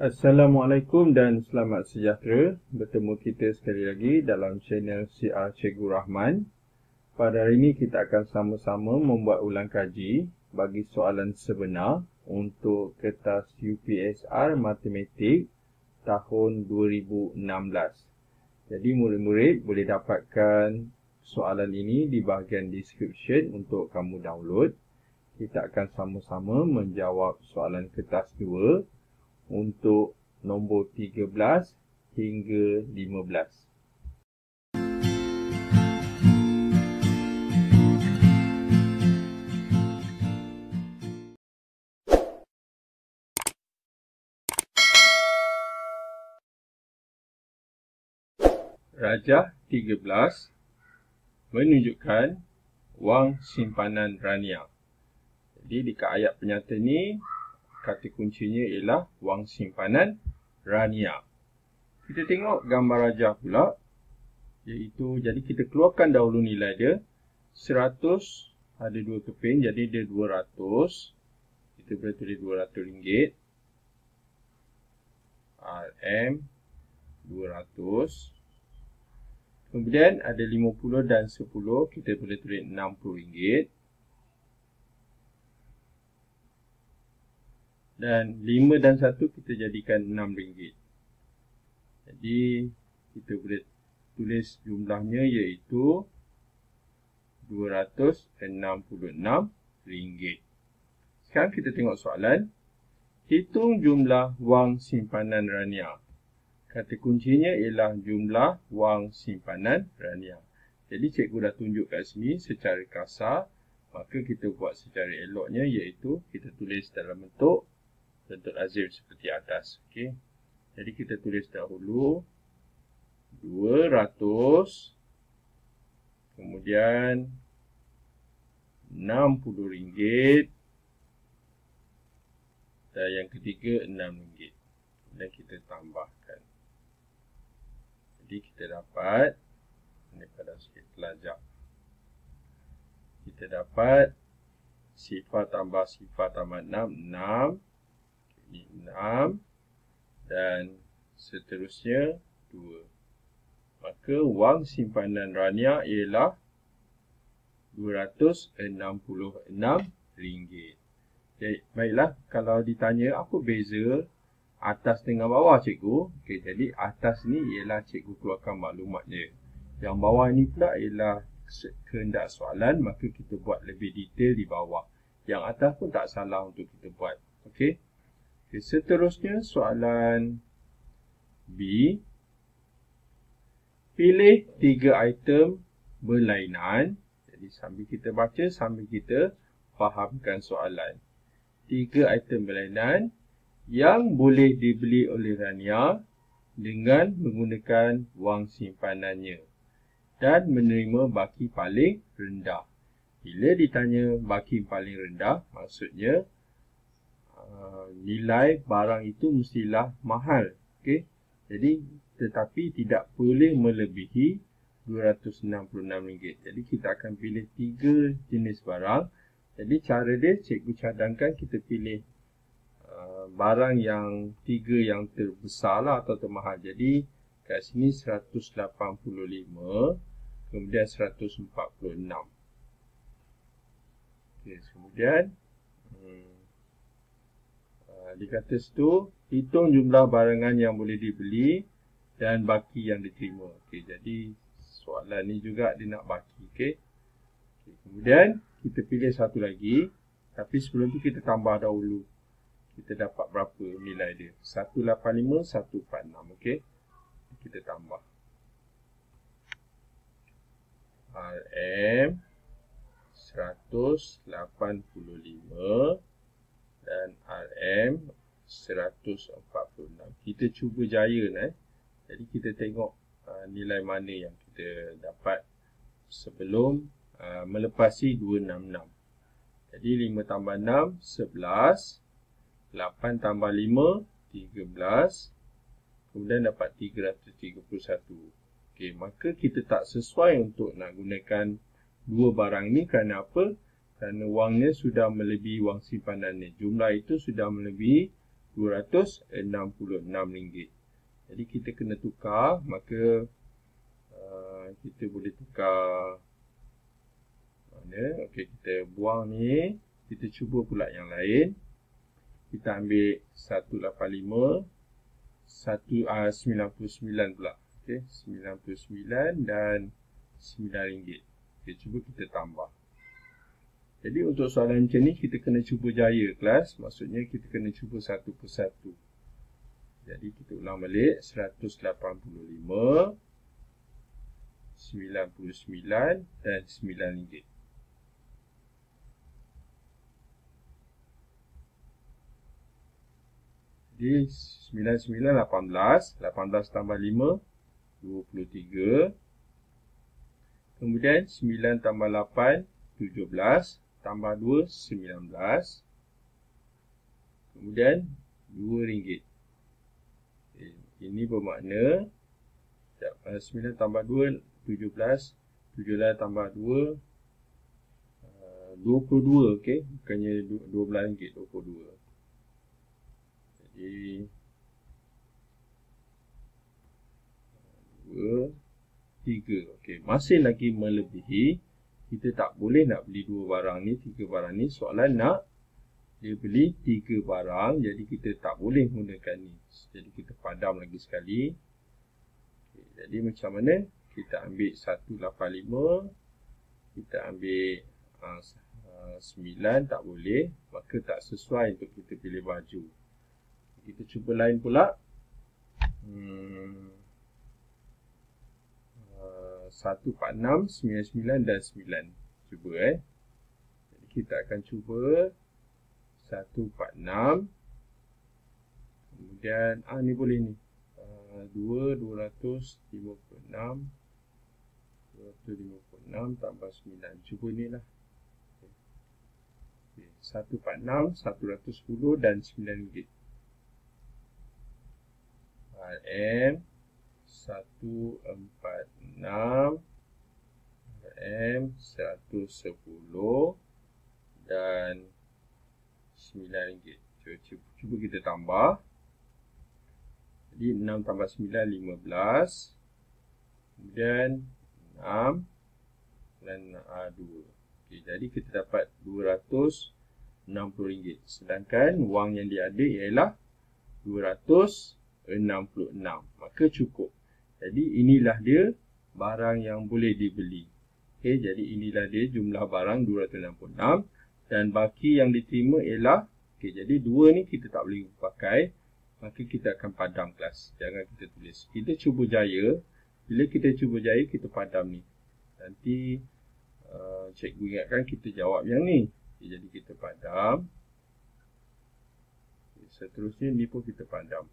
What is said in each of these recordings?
Assalamualaikum dan selamat sejahtera. Bertemu kita sekali lagi dalam channel CR Cikgu Rahman. Pada hari ini kita akan sama-sama membuat ulang kaji bagi soalan sebenar untuk kertas UPSR Matematik tahun 2016. Jadi murid-murid boleh dapatkan soalan ini di bahagian description untuk kamu download. Kita akan sama-sama menjawab soalan kertas 2 untuk nombor 13 hingga 15. Rajah 13 menunjukkan wang simpanan Rania. Jadi dekat ayat penyata ni, kata kuncinya ialah wang simpanan Rania. Kita tengok gambar rajah pula, iaitu jadi kita keluarkan dahulu nilai dia. 100 ada dua keping, jadi dia 200. Kita boleh tulis RM200. RM 200. Kemudian ada 50 dan 10, kita boleh tulis RM60. Dan 5 dan 1 kita jadikan RM6. Jadi kita boleh tulis jumlahnya iaitu RM266. Sekarang kita tengok soalan. Hitung jumlah wang simpanan Rania. Kata kuncinya ialah jumlah wang simpanan Rania. Jadi cikgu dah tunjuk kat sini secara kasar. Maka kita buat secara eloknya iaitu kita tulis dalam bentuk lazim seperti atas. Okey. Jadi kita tulis dahulu 200, kemudian RM60, dan yang ketiga RM6. Dan kita tambahkan. Jadi kita dapat, ini pada sikit telajak, kita dapat sifar tambah 6, 6. Ini 6 dan seterusnya 2. Maka wang simpanan Rania ialah RM266. Jadi, baiklah, kalau ditanya apa beza atas dengan bawah cikgu? Okey, jadi atas ni ialah cikgu keluarkan maklumatnya. Yang bawah ni pula ialah kehendak soalan, maka kita buat lebih detail di bawah. Yang atas pun tak salah untuk kita buat. Okey. Okay, seterusnya soalan B. Pilih 3 item berlainan. Jadi sambil kita baca, sambil kita fahamkan soalan. 3 item berlainan yang boleh dibeli oleh Rania dengan menggunakan wang simpanannya dan menerima baki paling rendah. Bila ditanya baki paling rendah, maksudnya nilai barang itu mestilah mahal. Okey. Jadi tetapi tidak boleh melebihi RM266. Jadi kita akan pilih 3 jenis barang. Jadi cara dia cikgu cadangkan kita pilih barang yang 3 yang terbesar lah atau termahal. Jadi kat sini 185, kemudian 146. Okey, kemudian dikata situ, hitung jumlah barangan yang boleh dibeli dan baki yang diterima. Okey, jadi soalan ni juga dia nak baki. Okey. Kemudian kita pilih satu lagi, tapi sebelum tu kita tambah dahulu. Kita dapat berapa nilai dia? 185, 146. Okey. Kita tambah. RM 185 dan RM 146. Kita cuba jaya Jadi kita tengok nilai mana yang kita dapat sebelum melepasi 266. Jadi 5 tambah 6, 11. 8 tambah 5, 13. Kemudian dapat 331. Okey, maka kita tak sesuai untuk nak gunakan dua barang ni. Kerana apa? Kerana wangnya sudah melebihi wang simpanannya. Jumlah itu sudah melebihi RM266. Jadi kita kena tukar, maka kita boleh tukar mana? Okey, kita buang ni, kita cuba pula yang lain. Kita ambil 185 99 pula. Okey, 99 dan RM9. Okey, cuba kita tambah. Jadi untuk soalan macam ni kita kena cuba jaya kelas, maksudnya kita kena cuba satu persatu. Jadi kita ulang balik 185 99 dan RM9. Jadi 99 18, 18 tambah 5 23. Kemudian 9 tambah 8 17, tambah 2 19. Kemudian RM2. Ini bermakna 9 tambah 2 17, 17 tambah 2 22, okey, bukannya RM12, 22. Jadi 2 3. Okey, masih lagi melebihi. Kita tak boleh nak beli 2 barang ni, 3 barang ni. Soalan nak dia beli 3 barang, jadi kita tak boleh gunakan ni. Jadi kita padam lagi sekali. Okay, jadi macam mana? Kita ambil 185, kita ambil 9, tak boleh, maka tak sesuai untuk kita pilih baju. Kita cuba lain pula. 146, 99 dan 9. Cuba Jadi kita akan cuba 146. Kemudian ni boleh ni. 256 tambah 9. Cuba ni lah. Okay. 146, 110 dan RM9. RM 146, RM 110 dan RM9. Cuba kita tambah. Jadi 6 tambah 9 15. Kemudian 6 dan 2. Okay, jadi kita dapat RM260. Sedangkan wang yang dia ada ialah 266. Maka cukup. Jadi inilah dia barang yang boleh dibeli. Okay, jadi inilah dia jumlah barang 266. Dan baki yang diterima ialah, okay, jadi 2 ni kita tak boleh pakai. Maka kita akan padam kelas. Jangan kita tulis. Kita cuba jaya. Bila kita cuba jaya, kita padam ni. Nanti cikgu ingatkan kita jawab yang ni. Okay, jadi kita padam. Okay, seterusnya ni pun kita padam.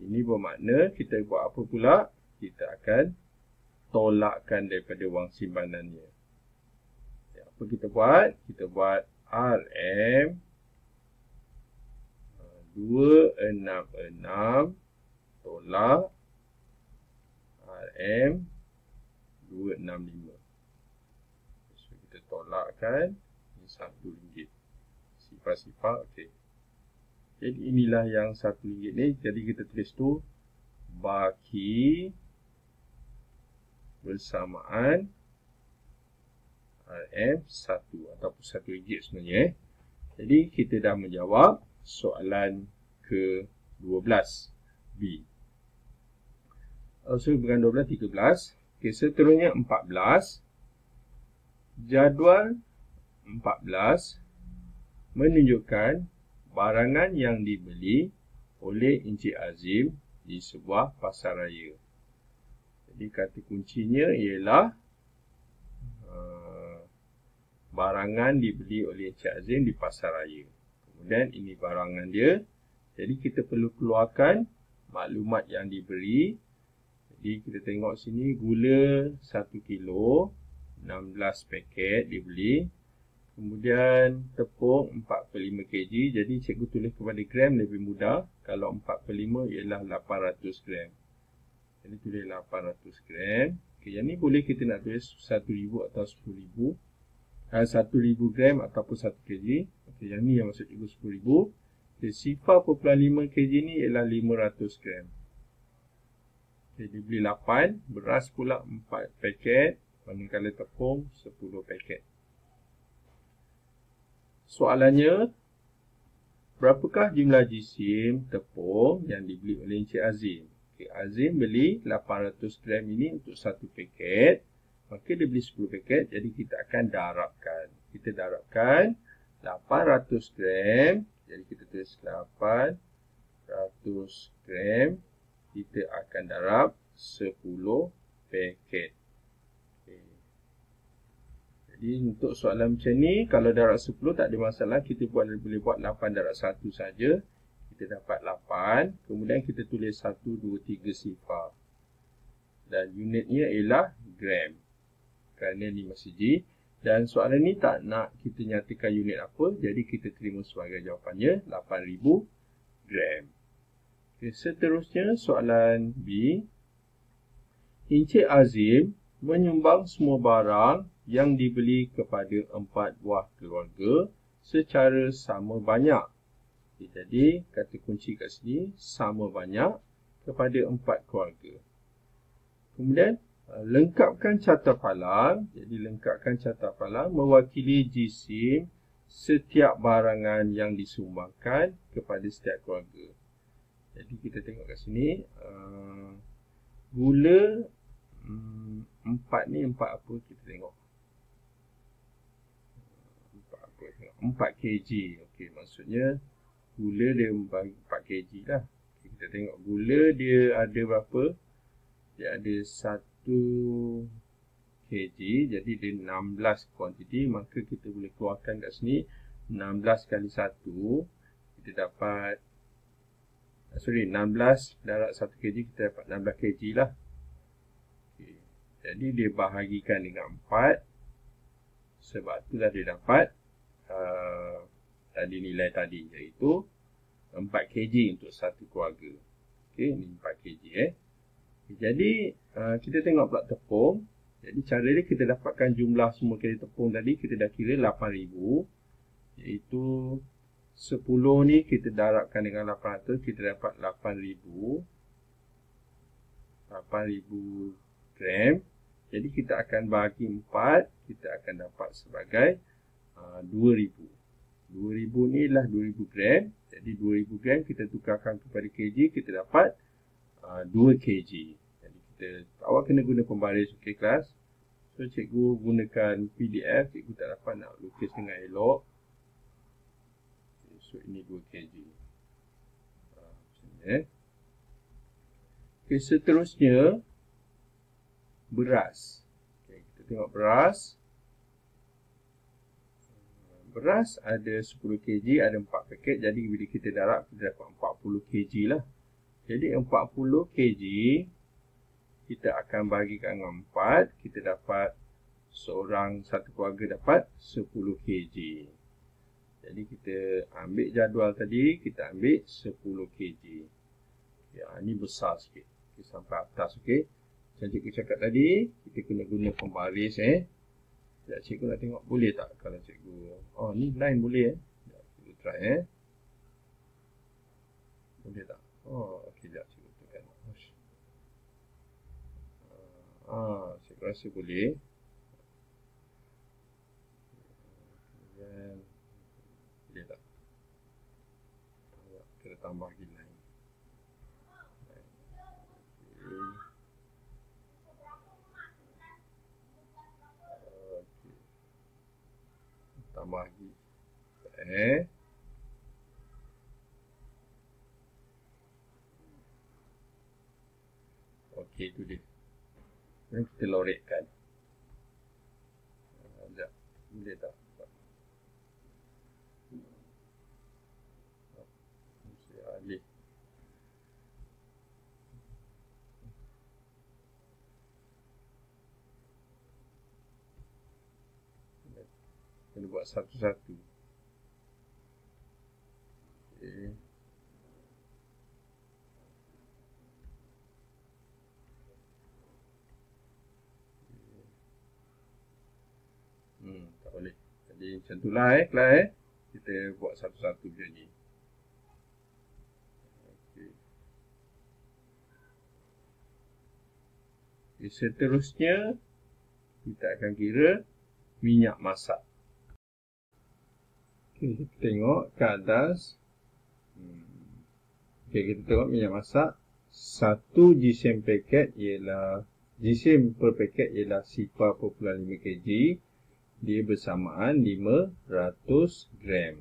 Ini bermakna kita buat apa pula? Kita akan tolakkan daripada wang simpanannya. Apa kita buat? Kita buat RM 266 tolak RM 265. So kita tolakkan ini RM1. Sifar-sifar, okey. Jadi inilah yang RM1 ni. Jadi kita tulis tu baki bersamaan RM1 ataupun RM1 sebenarnya. Jadi kita dah menjawab soalan ke-12 B. So bukan 12, 13. Okay, seterusnya 14. Jadual 14 menunjukkan barangan yang dibeli oleh Encik Azim di sebuah pasar raya. Jadi kata kuncinya ialah barangan dibeli oleh Encik Azim di pasar raya. Kemudian ini barangan dia. Jadi kita perlu keluarkan maklumat yang diberi. Jadi kita tengok sini gula 1 kilo, 16 paket dibeli. Kemudian tepung 45 kg. Jadi cikgu tulis kepada gram lebih mudah. Kalau 45 ialah 800 gram. Jadi tulis 800 gram. Okay, yang ni boleh kita nak tulis 1000 atau 10,000. 1000 gram ataupun 1 kg. Okey, yang ni yang maksud cikgu 10,000. Okay, sifar 0.5 kg ni ialah 500 gram. Okay, dia beli 8, beras pula 4 paket, manakala tepung 10 paket. Soalannya, berapakah jumlah jisim tepung yang dibeli oleh Encik Azim? Okay, Azim beli 800 gram ini untuk 1 paket, maka dia beli 10 paket, jadi kita akan darabkan. Kita darabkan 800 gram, jadi kita tulis 800 gram, kita akan darab 10 paket. Okay. Jadi untuk soalan macam ni, kalau darab 10 tak ada masalah, kita boleh buat 8 darab 1 saja. Kita dapat 8, kemudian kita tulis 1, 2, 3 sifar. Dan unitnya ialah gram. Kerana ni masih G. Dan soalan ni tak nak kita nyatakan unit apa, jadi kita terima sebagai jawapannya 8000 gram. Okay, seterusnya soalan B. Encik Azim menyumbang semua barang yang dibeli kepada 4 buah keluarga secara sama banyak. Okay, jadi kata kunci kat sini sama banyak kepada 4 keluarga. Kemudian lengkapkan carta palang. Jadi lengkapkan carta palang mewakili jisim setiap barangan yang disumbangkan kepada setiap keluarga. Jadi kita tengok kat sini, gula 4 ni 4 apa kita tengok. 4 apa tengok. 4 kg. Okey, maksudnya gula dia bagi 4 kg lah. Okay, kita tengok gula dia ada berapa? Dia ada 1 kg, jadi dia 16 kuantiti, maka kita boleh keluarkan kat sini 16 kali 1, kita dapat 16 darab 1 kg, kita dapat 16 kg lah. Okay. Jadi dia bahagikan dengan 4, sebab itulah dia dapat tadi nilai tadi, iaitu 4 kg untuk satu keluarga. Okay, ni 4 kg Okay, jadi kita tengok pula tepung. Jadi cara dia kita dapatkan jumlah semua kali tepung tadi, kita dah kira 8000, iaitu 10 ni kita darabkan dengan 800, kita dapat 8000 gram. Jadi kita akan bahagi 4, kita akan dapat sebagai 2000. 2000 ni lah 2000 gram. Jadi 2000 gram kita tukarkan kepada kg, kita dapat 2 kg. Jadi kita, awak kena guna pembaris, okey kelas. So cikgu gunakan PDF, cikgu tak dapat nak lukis dengan elok. So ini 2 kg. Okey, seterusnya beras. Okay, kita tengok beras. Beras ada 10 kg, ada 4 paket. Jadi bila kita darab, kita dapat 40 kg lah. Jadi 40 kg kita akan bahagikan dengan 4. Kita dapat satu keluarga dapat 10 kg. Jadi kita ambil jadual tadi, kita ambil 10 kg. Ya, ini besar sikit. Okay, sampai atas, okey. Macam cikgu cakap tadi, kita kena guna pembaris Sekejap cikgu nak tengok boleh tak kalau cikgu. Oh, ni line boleh Sekejap cikgu try Boleh tak? Oh, okey, sekejap cikgu tekan. Cikgu rasa boleh. Boleh tak? Kita tambah lagi line. Tambah lagi. Okey, itu dia. Sekarang kita loretkan. Sekejap. Boleh tak? Mesti alih. Kena buat satu-satu. Okey. Tak boleh. Jadi macam itulah kelas kita buat satu-satu macam ni. Okay, seterusnya kita akan kira minyak masak. Okay, kita tengok ke atas. Okay, kita tengok minyak masak. 1 GSM paket ialah GSM per paket ialah 0.5 kg. Dia bersamaan 500 gram.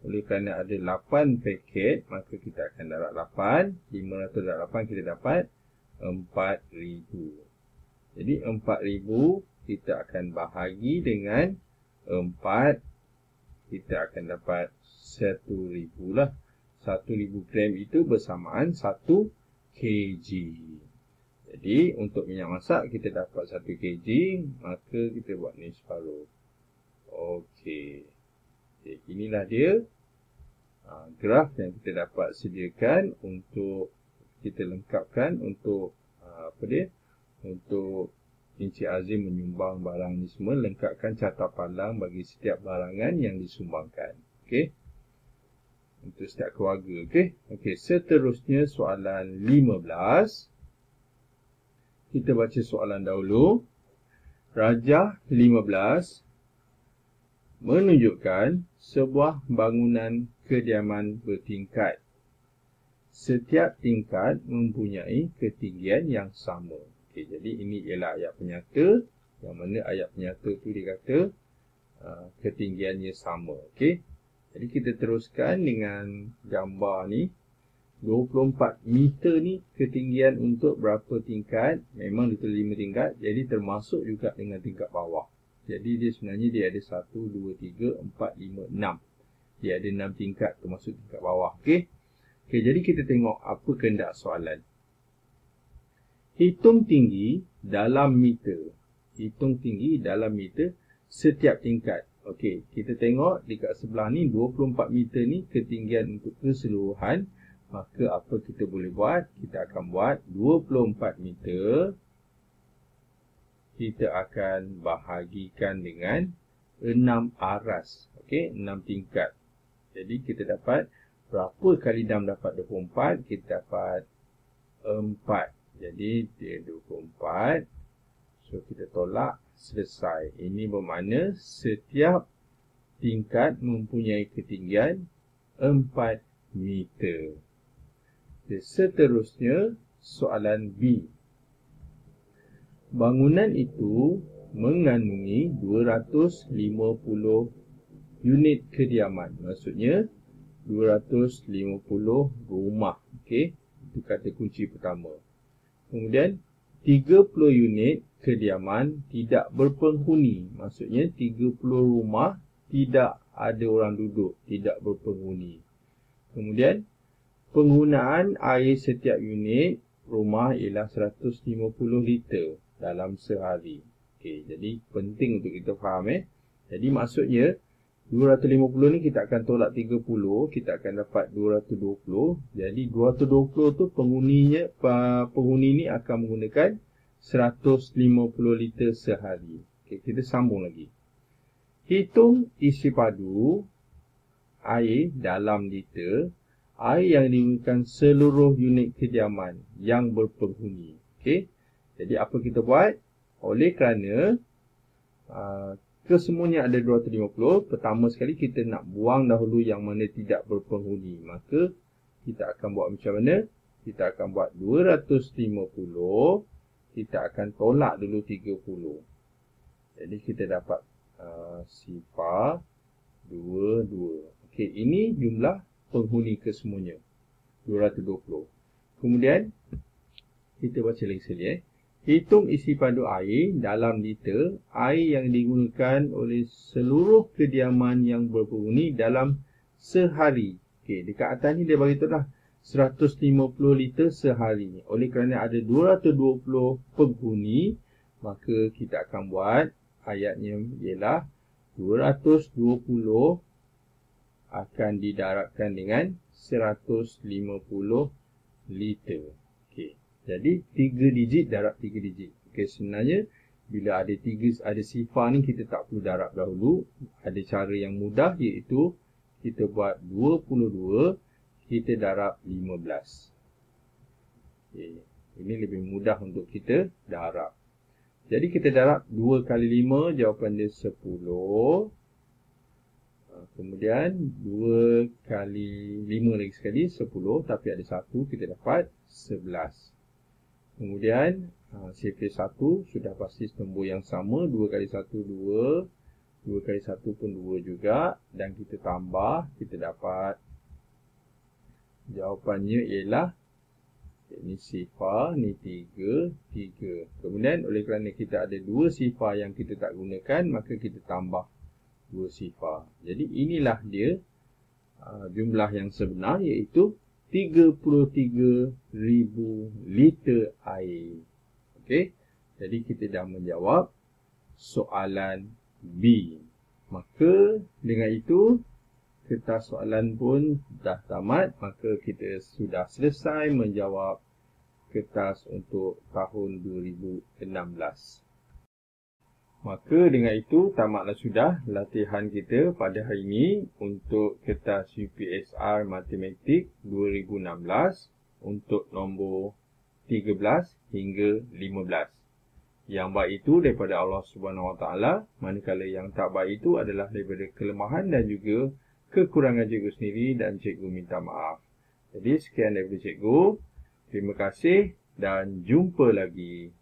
Oleh kerana ada 8 paket, maka kita akan darab 8. 500 darab 8 kita dapat 4,000. Jadi 4,000 kita akan bahagi dengan 4. Kita akan dapat 1,000 lah. 1,000 gram itu bersamaan 1 kg. Jadi untuk minyak masak kita dapat 1 kg, maka kita buat ni separuh. Okey. Inilah dia graf yang kita dapat sediakan untuk kita lengkapkan untuk untuk Encik Azim menyumbang barang ni semua, lengkapkan carta pandang bagi setiap barangan yang disumbangkan. Okey. Untuk setiap keluarga. Okey, seterusnya soalan 15. Kita baca soalan dahulu. Rajah 15 menunjukkan sebuah bangunan kediaman bertingkat. Setiap tingkat mempunyai ketinggian yang sama. Okey, jadi ini ialah ayat penyata, yang mana ayat penyata tu dia kata ketinggiannya sama. Okey. Jadi kita teruskan dengan gambar ni. 24 meter ni ketinggian untuk berapa tingkat? Memang ditulis 5 tingkat, jadi termasuk juga dengan tingkat bawah. Jadi dia sebenarnya dia ada 1, 2, 3, 4, 5, 6. Dia ada 6 tingkat termasuk tingkat bawah. Okey. Okey, jadi kita tengok apa kehendak soalan. Hitung tinggi dalam meter. Hitung tinggi dalam meter setiap tingkat. Okey, kita tengok dekat sebelah ni 24 meter ni ketinggian untuk keseluruhan. Maka apa kita boleh buat? Kita akan buat 24 meter. Kita akan bahagikan dengan 6 aras. Okey, 6 tingkat. Jadi kita dapat berapa kali 6 dapat 24? Kita dapat 4. Jadi dia 24. So kita tolak, selesai. Ini bermakna setiap tingkat mempunyai ketinggian 4 meter. Seterusnya soalan B. Bangunan itu mengandungi 250 unit kediaman. Maksudnya 250 rumah. Okey, itu kata kunci pertama. Kemudian 30 unit kediaman tidak berpenghuni. Maksudnya 30 rumah tidak ada orang duduk, tidak berpenghuni. Kemudian penggunaan air setiap unit rumah ialah 150 liter dalam sehari. Okey, jadi penting untuk kita faham. Jadi maksudnya 250 ni kita akan tolak 30, kita akan dapat 220. Jadi 220 tu penghuni ni akan menggunakan 150 liter sehari. Okey, kita sambung lagi. Hitung isi padu air dalam liter air yang digunakan seluruh unit kediaman yang berpenghuni. Okey. Jadi apa kita buat? Oleh kerana kesemuanya ada 250, pertama sekali kita nak buang dahulu yang mana tidak berpenghuni. Maka kita akan buat macam mana? Kita akan buat 250, kita akan tolak dulu 30. Jadi kita dapat sifar 22. Okey, ini jumlah penghuni kesemuanya 220. Kemudian kita baca lagi sekali. Hitung isi padu air dalam liter air yang digunakan oleh seluruh kediaman yang berpenghuni dalam sehari. Okey, dekat atas ni dia bagi tahu dah 150 liter sehari. Oleh kerana ada 220 penghuni, maka kita akan buat ayatnya ialah 220 akan didarabkan dengan 150 liter. Okey. Jadi 3 digit darab 3 digit. Okey, sebenarnya Bila ada sifar ni kita tak perlu darab dahulu. Ada cara yang mudah iaitu kita buat 22, kita darab 15. Okay. Ini lebih mudah untuk kita darab. Jadi kita darab 2 kali 5, jawapan dia 10. Kemudian 2 kali 5 lagi sekali 10, tapi ada 1, kita dapat 11. Kemudian sifar 1 sudah pasti nombor yang sama, 2 kali 1 2, 2 kali 1 pun 2 juga, dan kita tambah, kita dapat jawapannya ialah ini sifar, ni 3, 3. Kemudian oleh kerana kita ada 2 sifar yang kita tak gunakan, maka kita tambah 2 sifar. Jadi inilah dia jumlah yang sebenar, iaitu 33,000 liter air. Okey. Jadi kita dah menjawab soalan B. Maka dengan itu kertas soalan pun dah tamat. Maka kita sudah selesai menjawab kertas untuk tahun 2016. Maka dengan itu tamatlah sudah latihan kita pada hari ini untuk kertas UPSR Matematik 2016 untuk nombor 13 hingga 15. Yang baik itu daripada Allah Subhanahu Wa Taala, manakala yang tak baik itu adalah daripada kelemahan dan juga kekurangan cikgu sendiri, dan cikgu minta maaf. Jadi sekian daripada cikgu. Terima kasih dan jumpa lagi.